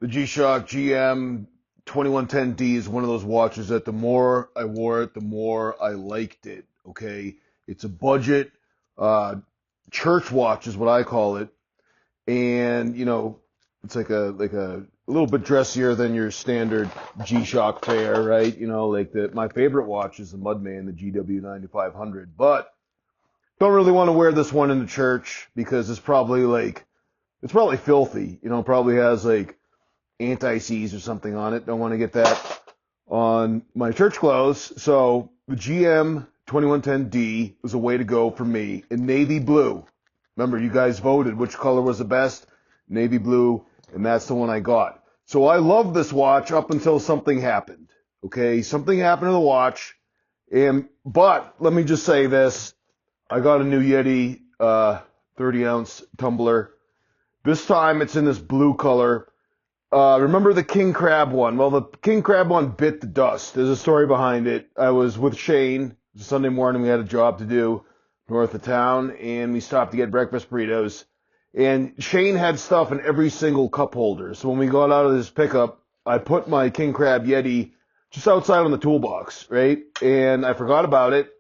The G-Shock GM 2110D is one of those watches that the more I wore it, the more I liked it. Okay, it's a budget uh, church watch is what I call it, and it's like a little bit dressier than your standard G-Shock fare, right? Like my favorite watch is the Mudman, the GW 9500, but don't really want to wear this one into church because it's probably filthy. Probably has like anti-seize or something on it. Don't want to get that on my church clothes. So the GM 2110D was a way to go for me in navy blue. Remember, you guys voted which color was the best. Navy blue, and that's the one I got. So I loved this watch up until something happened. Okay, something happened to the watch, but let me just say this: I got a new Yeti 30-ounce tumbler. This time it's in this blue color. Remember the king crab one? Well, the king crab one bit the dust. There's a story behind it. I was with Shane. It was a Sunday morning. We had a job to do north of town, and we stopped to get breakfast burritos. And Shane had stuff in every single cup holder. So when we got out of this pickup, I put my king crab Yeti just outside on the toolbox, right? And I forgot about it.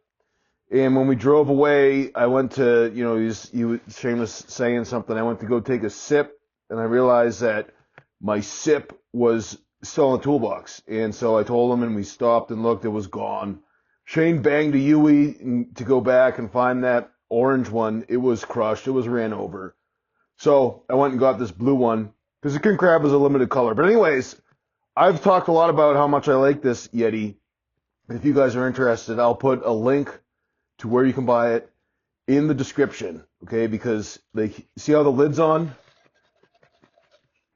And when we drove away, I went to, Shane was saying something. I went to go take a sip, and I realized that my sip was still in the toolbox. And so I told him, and we stopped and looked. It was gone. Shane banged a Yui to go back and find that orange one. It was crushed. It was ran over. So I went and got this blue one because the king crab is a limited color. But anyways, I've talked a lot about how much I like this Yeti. If you guys are interested, I'll put a link to where you can buy it in the description, okay? Because see how the lid's on?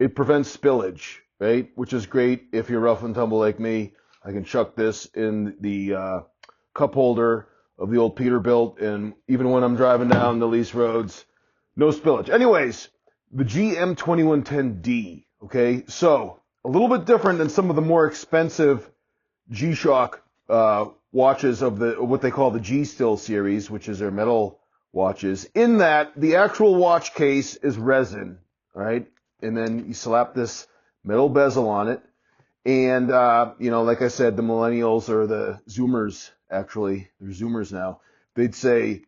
It prevents spillage, right? Which is great if you're rough and tumble like me. I can chuck this in the cup holder of the old Peterbilt, and even when I'm driving down the lease roads, no spillage. Anyways, the GM2110D, okay? So a little bit different than some of the more expensive G-Shock watches of what they call the G-Still series, which is their metal watches, in that the actual watch case is resin, all right? And then you slap this metal bezel on it. And, like I said, the millennials or the Zoomers, actually, they're Zoomers now, they'd say,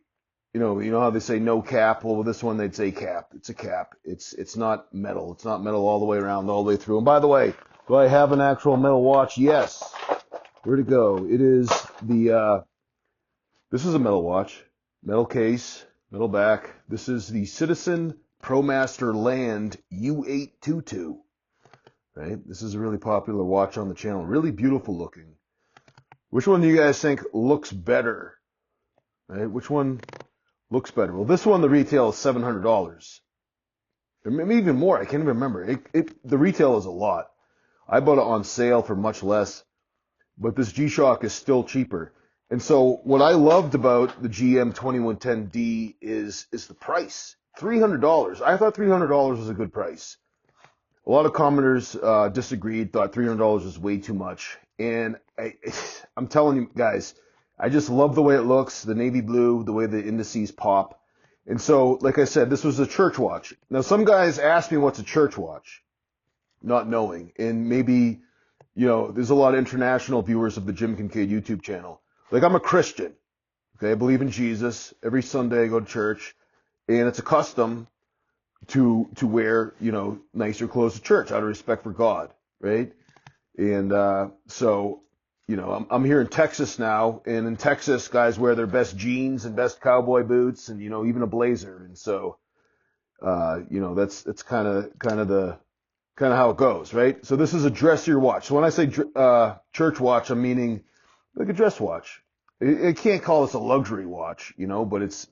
you know how they say no cap? Well, with this one, they'd say cap. It's a cap. It's not metal. It's not metal all the way around, all the way through. And by the way, do I have an actual metal watch? Yes. Where'd it go? It is this is a metal watch. Metal case, metal back. This is the Citizen ProMaster Land U822. Right? This is a really popular watch on the channel. Really beautiful looking. Which one do you guys think looks better? Right? Which one looks better? Well, this one, the retail is $700. Or maybe even more. I can't even remember. The retail is a lot. I bought it on sale for much less, but this G-Shock is still cheaper. And so what I loved about the GM 2110D is the price. $300. I thought $300 was a good price. A lot of commenters disagreed, thought $300 was way too much. And I'm telling you guys, I just love the way it looks, the navy blue, the way the indices pop. And so, like I said, this was a church watch. Now, some guys ask me what's a church watch, not knowing. And maybe, there's a lot of international viewers of the Jim Kincaid YouTube channel. Like, I'm a Christian. Okay, I believe in Jesus. Every Sunday I go to church. And it's a custom to wear, nicer clothes to church out of respect for God, right? And so, I'm here in Texas now, and in Texas, guys wear their best jeans and best cowboy boots, and even a blazer. And so, that's kind of how it goes, right? So this is a dressier watch. So when I say church watch, I'm meaning like a dress watch. It can't call this a luxury watch, but it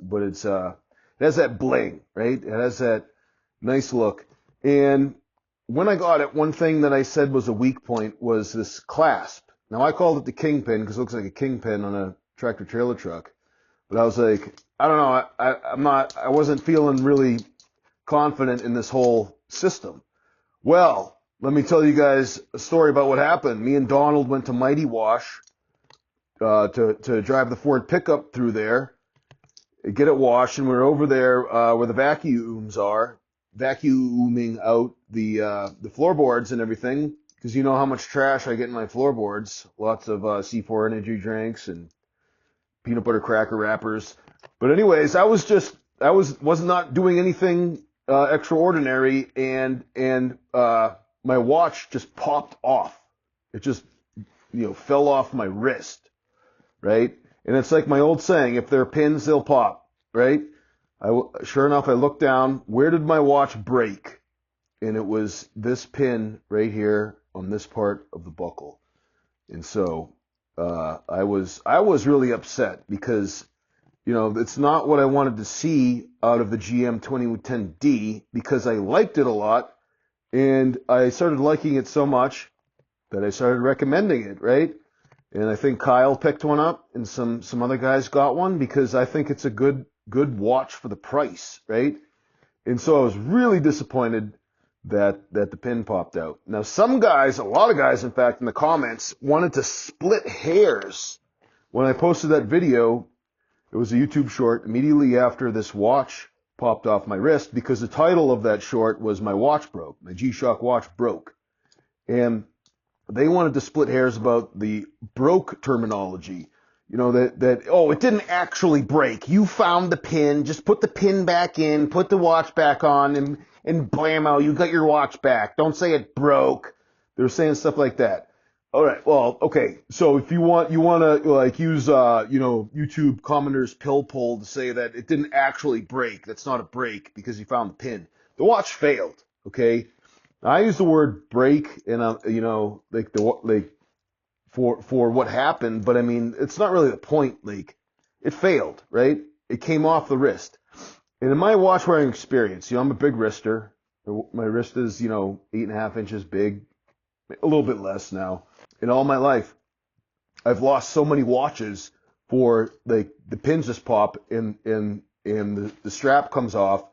has that bling, right? It has that nice look. And when I got it, one thing that I said was a weak point was this clasp. Now, I called it the kingpin because it looks like a kingpin on a tractor trailer truck. But I was like, I don't know, I wasn't feeling really confident in this whole system. Well, let me tell you guys a story about what happened. Me and Donald went to Mighty Wash to drive the Ford pickup through there, get it washed, and we were over there where the vacuums are, vacuuming out the floorboards and everything, because you know how much trash I get in my floorboards. Lots of C4 energy drinks and peanut butter cracker wrappers. But anyways, I was not doing anything extraordinary, and my watch just popped off. It just fell off my wrist, right? And it's like my old saying: if they're pins, they'll pop, right? Sure enough, I looked down. Where did my watch break? And it was this pin right here on this part of the buckle. And so I was really upset because it's not what I wanted to see out of the GM 2110D, because I liked it a lot, and I started liking it so much that I started recommending it, right? And I think Kyle picked one up, and some other guys got one, because I think it's a good watch for the price, right? And so I was really disappointed that the pin popped out. Now, some guys, a lot of guys, in fact, in the comments wanted to split hairs when I posted that video. It was a YouTube short immediately after this watch popped off my wrist, because the title of that short was "My Watch Broke." My G-Shock watch broke. And they wanted to split hairs about the broke terminology. Oh, it didn't actually break. You found the pin. Just put the pin back in, put the watch back on, and blammo, you got your watch back. Don't say it broke. They're saying stuff like that. All right. Well, okay. So if you want to like use YouTube commenters pill pull to say that it didn't actually break. That's not a break because you found the pin. The watch failed. Okay. I use the word break and for what happened, but I mean it's not really the point. Like, it failed, right? It came off the wrist. And in my watch wearing experience, I'm a big wrister. My wrist is 8.5 inches big, a little bit less now. In all my life, I've lost so many watches for the pins just pop and the strap comes off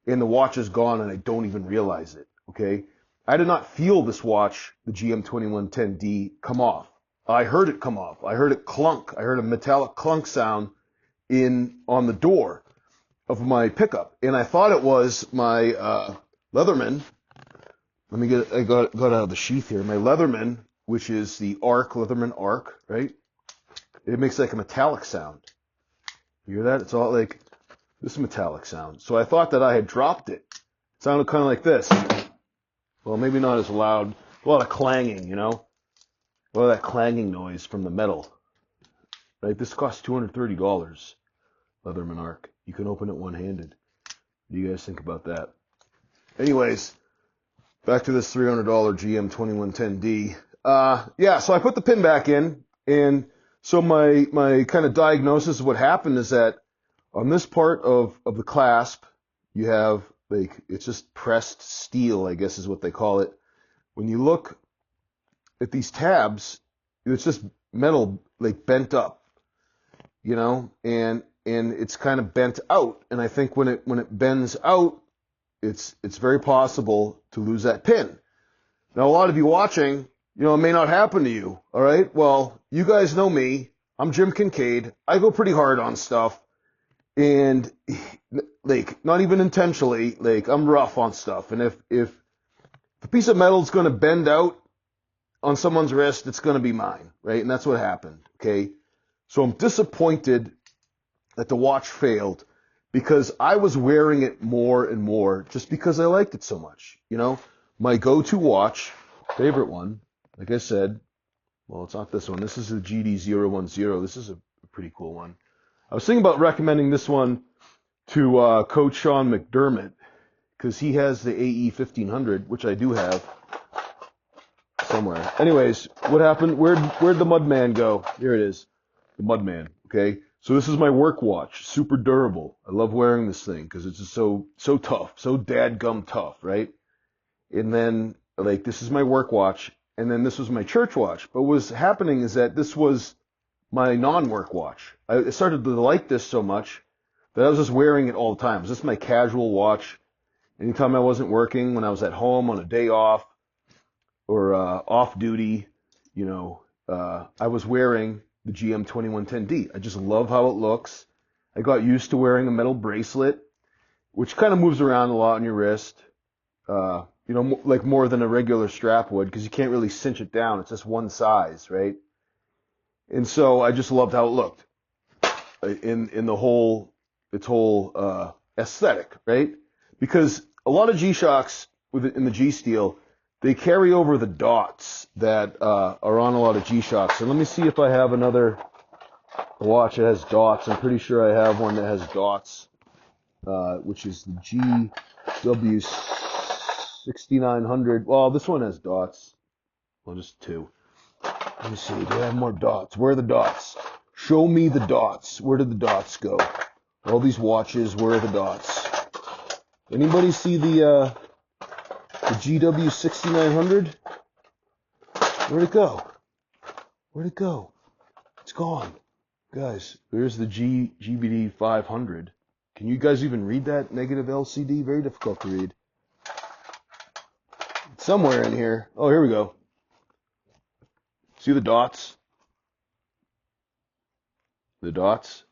and the watch is gone and I don't even realize it. Okay, I did not feel this watch, the GM 2110D, come off. I heard it come off. I heard it clunk. I heard a metallic clunk sound on the door of my pickup, and I thought it was my Leatherman. I got it out of the sheath here. My Leatherman, which is the Leatherman Arc, right? It makes like a metallic sound. You hear that? It's all like this metallic sound. So I thought that I had dropped it. It sounded kind of like this. Well, maybe not as loud. A lot of clanging, a lot of that clanging noise from the metal. Right? This costs $230. Leatherman Arc. You can open it one-handed. What do you guys think about that? Anyways, back to this $300 GM 2110D. So I put the pin back in, and so my kind of diagnosis of what happened is that on this part of the clasp, you have it's just pressed steel, I guess is what they call it. When you look at these tabs, it's just metal bent up, and it's kind of bent out. And I think when it bends out, it's very possible to lose that pin. Now, a lot of you watching, it may not happen to you. All right. Well, you guys know me. I'm Jim Kincaid. I go pretty hard on stuff, and not even intentionally, I'm rough on stuff. And if a piece of metal is going to bend out on someone's wrist, it's going to be mine, right? And that's what happened. Okay. So I'm disappointed that the watch failed, because I was wearing it more and more just because I liked it so much. My go-to watch, favorite one, like I said, well, it's not this one. This is the GD010. This is a pretty cool one. I was thinking about recommending this one to Coach Sean McDermott, because he has the AE 1500, which I do have somewhere. Anyways, what happened? Where'd the Mudman go? Here it is, the Mudman. Okay. So this is my work watch, super durable. I love wearing this thing because it's just so tough, so dadgum tough, right? And then this is my work watch, and then this was my church watch. But what was happening is that this was my non-work watch. I started to like this so much that I was just wearing it all the time. It was just my casual watch. Anytime I wasn't working, when I was at home on a day off or off duty, I was wearing the GM 2110D. I just love how it looks. I got used to wearing a metal bracelet which kind of moves around a lot on your wrist. You know, like more than a regular strap would, because you can't really cinch it down. It's just one size, right? And so I just loved how it looked in the whole its whole aesthetic, right? Because a lot of G-Shocks in the G-Steel, they carry over the dots that are on a lot of G-Shocks. So let me see if I have another watch that has dots. I'm pretty sure I have one that has dots, which is the GW6900. Well, this one has dots. Well, just two. Let me see. Do I have more dots? Where are the dots? Show me the dots. Where did the dots go? All these watches, where are the dots? Anybody see the GW6900? Where'd it go? Where'd it go? It's gone. Guys, there's the GBD 500. Can you guys even read that negative LCD? Very difficult to read. It's somewhere in here. Oh, here we go. See the dots? The dots,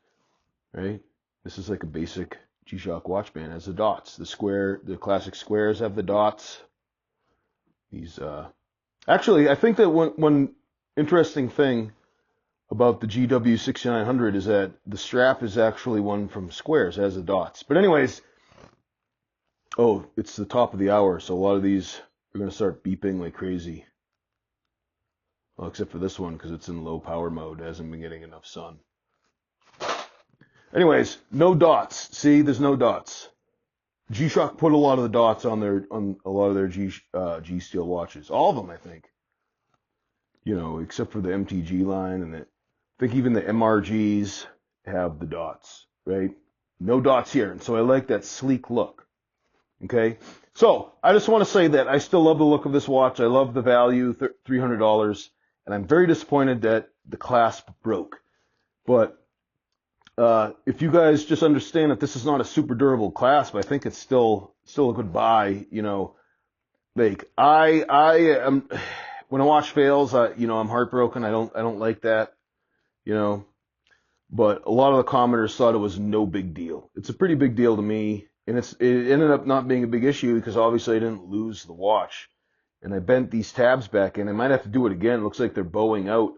right? This is like a basic G-Shock watch band. It has the dots. The classic squares have the dots. These, actually, I think that one interesting thing about the GW6900 is that the strap is actually one from squares. It has the dots. But anyways, oh, it's the top of the hour, so a lot of these are going to start beeping like crazy. Well, except for this one, because it's in low power mode. It hasn't been getting enough sun. Anyways, no dots. See, there's no dots. G-Shock put a lot of the dots on a lot of their G-Steel watches. All of them, I think. You know, except for the MTG line, and I think even the MRGs have the dots, right? No dots here, and so I like that sleek look. Okay, so I just want to say that I still love the look of this watch. I love the value, $300, and I'm very disappointed that the clasp broke. But if you guys just understand that this is not a super durable clasp, I think it's still a good buy. You know, like I am when a watch fails, I'm heartbroken. I don't like that, you know. But a lot of the commenters thought it was no big deal. It's a pretty big deal to me, and it ended up not being a big issue because obviously I didn't lose the watch, and I bent these tabs back in. I might have to do it again. It looks like they're bowing out,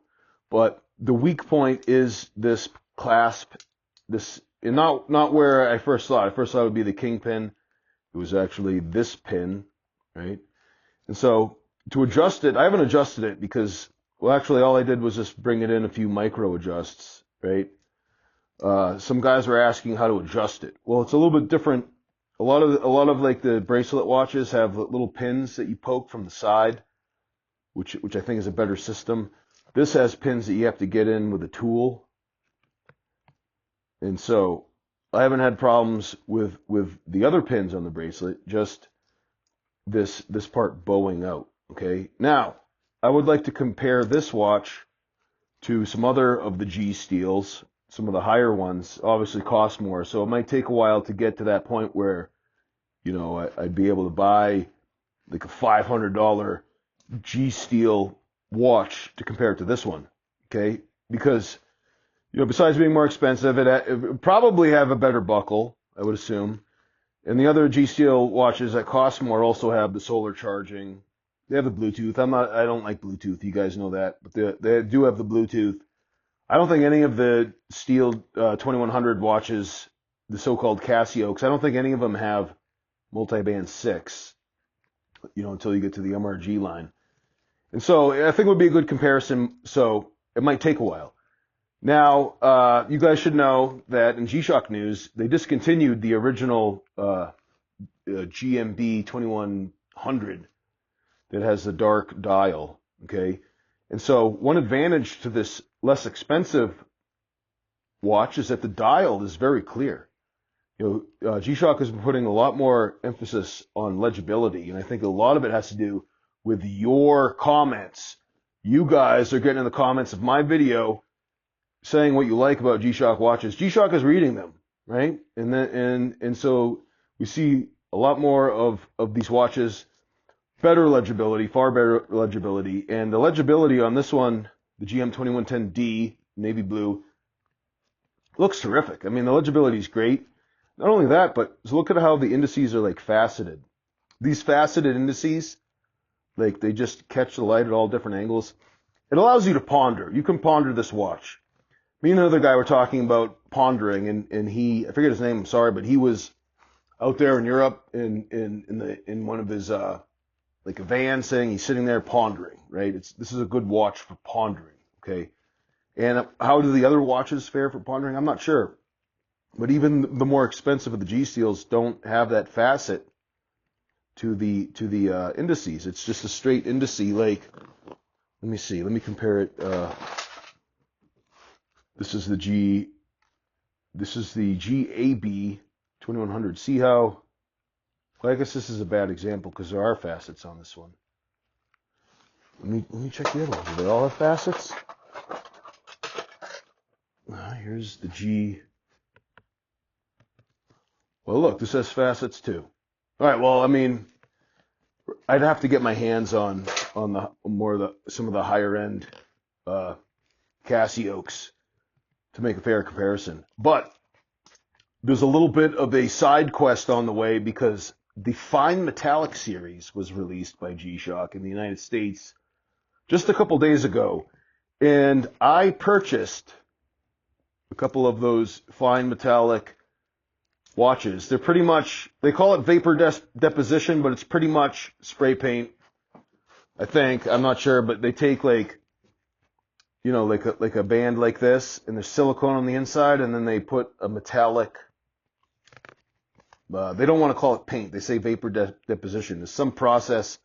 but the weak point is this clasp. This and not where I first thought. I first thought it would be the kingpin. It was actually this pin, right? And so to adjust it, I haven't adjusted it because, well, actually all I did was just bring it in a few micro adjusts, right? Some guys were asking how to adjust it. Well, it's a little bit different. A lot of like the bracelet watches have little pins that you poke from the side, which I think is a better system. This has pins that you have to get in with a tool. And so I haven't had problems with the other pins on the bracelet, just this part bowing out, okay? Now, I would like to compare this watch to some other of the G-Steels. Some of the higher ones obviously cost more, so it might take a while to get to that point where, you know, I'd be able to buy like a $500 G-Steel watch to compare it to this one, okay? Because, you know, besides being more expensive, it would probably have a better buckle, I would assume. And the other G-Steel watches that cost more also have the solar charging. They have the Bluetooth. I don't like Bluetooth. You guys know that, but they do have the Bluetooth. I don't think any of the Steel 2100 watches, the so-called Casio, because I don't think any of them have multiband 6, you know, until you get to the MRG line. And so I think it would be a good comparison, so it might take a while. Now, you guys should know that in G-Shock news, they discontinued the original GMB 2100 that has the dark dial, okay? And so one advantage to this less expensive watch is that the dial is very clear. You know, G-Shock has been putting a lot more emphasis on legibility, and I think a lot of it has to do with your comments. You guys are getting in the comments of my video saying what you like about G-Shock watches. G-Shock is reading them, right? And so we see a lot more of these watches, better legibility, far better legibility. And the legibility on this one, the GM2110D, navy blue, looks terrific. I mean, the legibility is great. not only that, but look at how the indices are like faceted. These faceted indices, like they just catch the light at all different angles. It allows you to ponder. You can ponder this watch. Me and another guy were talking about pondering, and he, I forget his name, I'm sorry, but he was out there in Europe in one of his like a van, saying he's sitting there pondering, right? This is a good watch for pondering, okay? And how do the other watches fare for pondering? I'm not sure. But even the more expensive of the G Steels don't have that facet to the indices. It's just a straight indice. Like, let me see. Let me compare it. This is the GAB 2100. See how? Well, I guess this is a bad example because there are facets on this one. Let me check the other ones. Do they all have facets? Here's the G. Well, look, this has facets too. All right. Well, I mean, I'd have to get my hands on the more of some of the higher end Casios to make a fair comparison. But there's a little bit of a side quest on the way because the Fine Metallic series was released by G-Shock in the United States just a couple days ago, and I purchased a couple of those Fine Metallic watches. They're pretty much, they call it vapor deposition, but it's pretty much spray paint, I think. I'm not sure, but they take like a band like this, and there's silicone on the inside, and then they put a metallic, they don't want to call it paint. They say vapor deposition. There's some process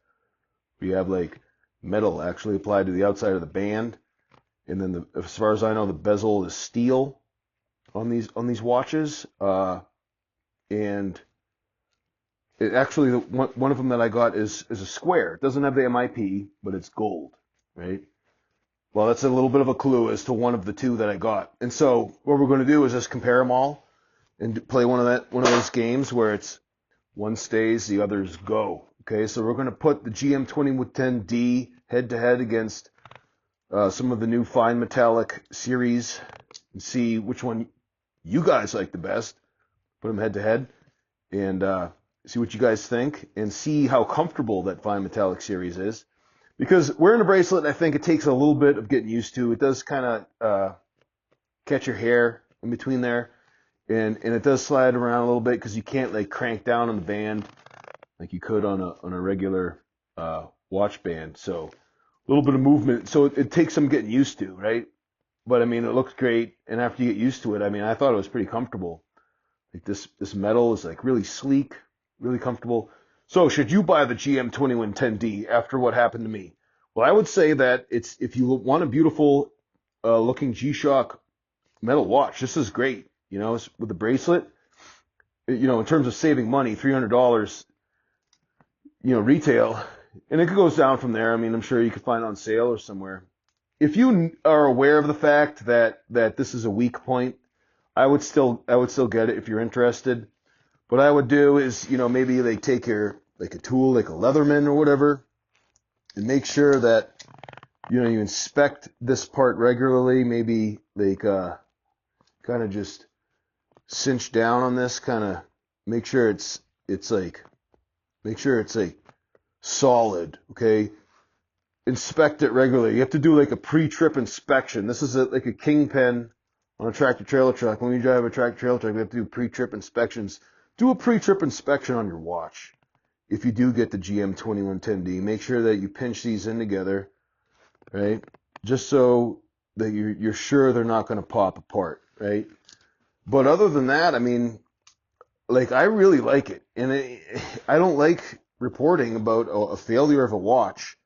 where you have like metal actually applied to the outside of the band, and then as far as I know, the bezel is steel on these watches. And it actually, one of them that I got is a square. It doesn't have the MIP, but it's gold, right? Well, that's a little bit of a clue as to one of the two that I got. And so what we're going to do is just compare them all and play one of those games where it's one stays, the others go. Okay, so we're going to put the GM2110D head to head against some of the new Fine Metallic series and see which one you guys like the best. Put them head to head and see what you guys think and see how comfortable that Fine Metallic series is. Because wearing a bracelet, I think it takes a little bit of getting used to. It does kind of catch your hair in between there, and it does slide around a little bit because you can't like crank down on the band like you could on a regular watch band. So a little bit of movement. So it takes some getting used to, right? But I mean, it looks great, and after you get used to it, I mean, I thought it was pretty comfortable. Like this metal is like really sleek, really comfortable. So should you buy the GM2110D after what happened to me? Well, I would say that if you want a beautiful looking G-Shock metal watch, this is great. You know, with the bracelet, you know, in terms of saving money, $300, you know, retail, and it goes down from there. I mean, I'm sure you could find it on sale or somewhere. If you are aware of the fact that this is a weak point, I would still get it if you're interested. What I would do is, you know, maybe they take your, like a tool, like a Leatherman or whatever, and make sure that, you know, you inspect this part regularly. Maybe like kind of just cinch down on this, kind of make sure it's like solid, okay? Inspect it regularly. You have to do like a pre-trip inspection. This is like a kingpin on a tractor-trailer truck. When you drive a tractor-trailer truck, you have to do pre-trip inspections. Do a pre-trip inspection on your watch. If you do get the GM2110D, make sure that you pinch these in together, right? Just so that you're sure they're not going to pop apart, right? But other than that, I mean, like, I really like it. And I don't like reporting about a failure of a watch.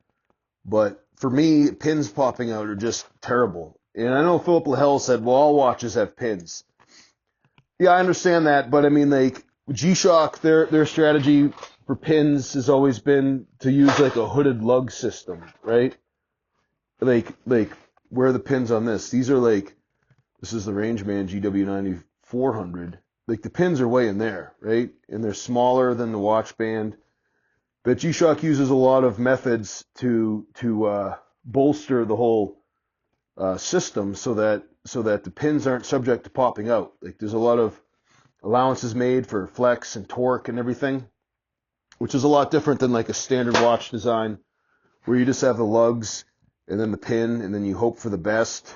But for me, pins popping out are just terrible. And I know Philip Lahell said, well, all watches have pins. Yeah, I understand that, but I mean, like, G-Shock, their strategy for pins has always been to use like a hooded lug system, right? Like where are the pins on this? These are like, this is the Rangeman GW9400. Like the pins are way in there, right? And they're smaller than the watch band. But G-Shock uses a lot of methods to bolster the whole system so that the pins aren't subject to popping out. Like there's a lot of allowances made for flex and torque and everything, which is a lot different than like a standard watch design where you just have the lugs and then the pin and then you hope for the best.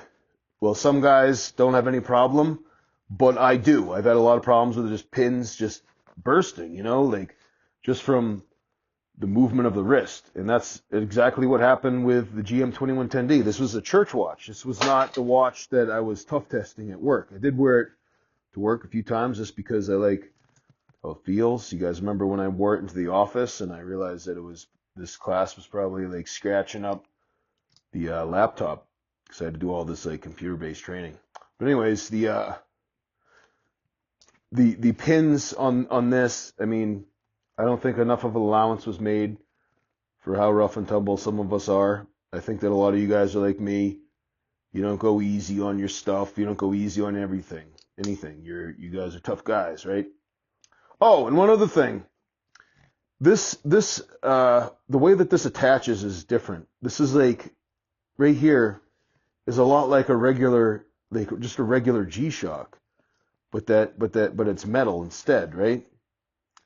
Well, some guys don't have any problem, but I do. I've had a lot of problems with just pins just bursting, like just from the movement of the wrist. And that's exactly what happened with the GM 2110D. This was a church watch. This was not the watch that I was tough testing at work. I did wear it to work a few times just because I like how it feels. You guys remember when I wore it into the office and I realized that this clasp was probably like scratching up the laptop because I had to do all this like computer-based training. But anyways, the pins on this, I mean, I don't think enough of an allowance was made for how rough and tumble some of us are. I think that a lot of you guys are like me. You don't go easy on your stuff. You don't go easy on anything. You guys are tough guys, right? Oh, and one other thing. The way that this attaches is different. This is like right here is a lot like just a regular G-Shock, but it's metal instead, right?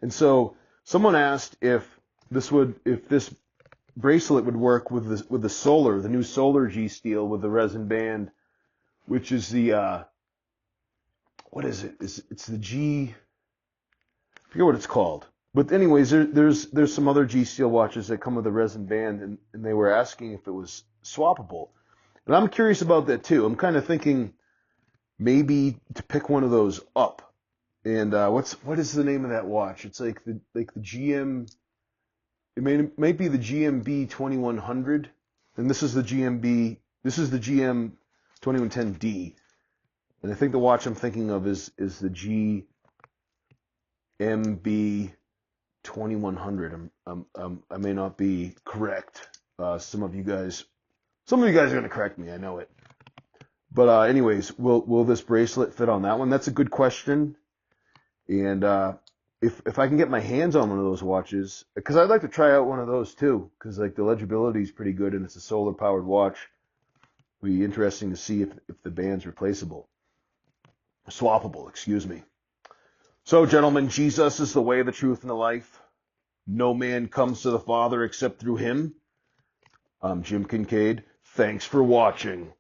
And so someone asked if this bracelet would work with the new Solar G steel with the resin band, which is the what is it? It's the G, I forget what it's called. But anyways, there's some other G steel watches that come with a resin band, and they were asking if it was swappable. And I'm curious about that too. I'm kind of thinking maybe to pick one of those up. And what is the name of that watch? It's like the GM. It might be the GMB 2100, and this is the GM 2110D. And I think the watch I'm thinking of is the GMB 2100. I may not be correct. Some of you guys are going to correct me. I know it. But anyways, will this bracelet fit on that one? That's a good question. And if I can get my hands on one of those watches, because I'd like to try out one of those too, because like the legibility is pretty good and it's a solar powered watch. It'd be interesting to see if the band's swappable, excuse me. So, gentlemen, Jesus is the way, the truth, and the life. No man comes to the Father except through him. I'm Jim Kincaid. Thanks for watching.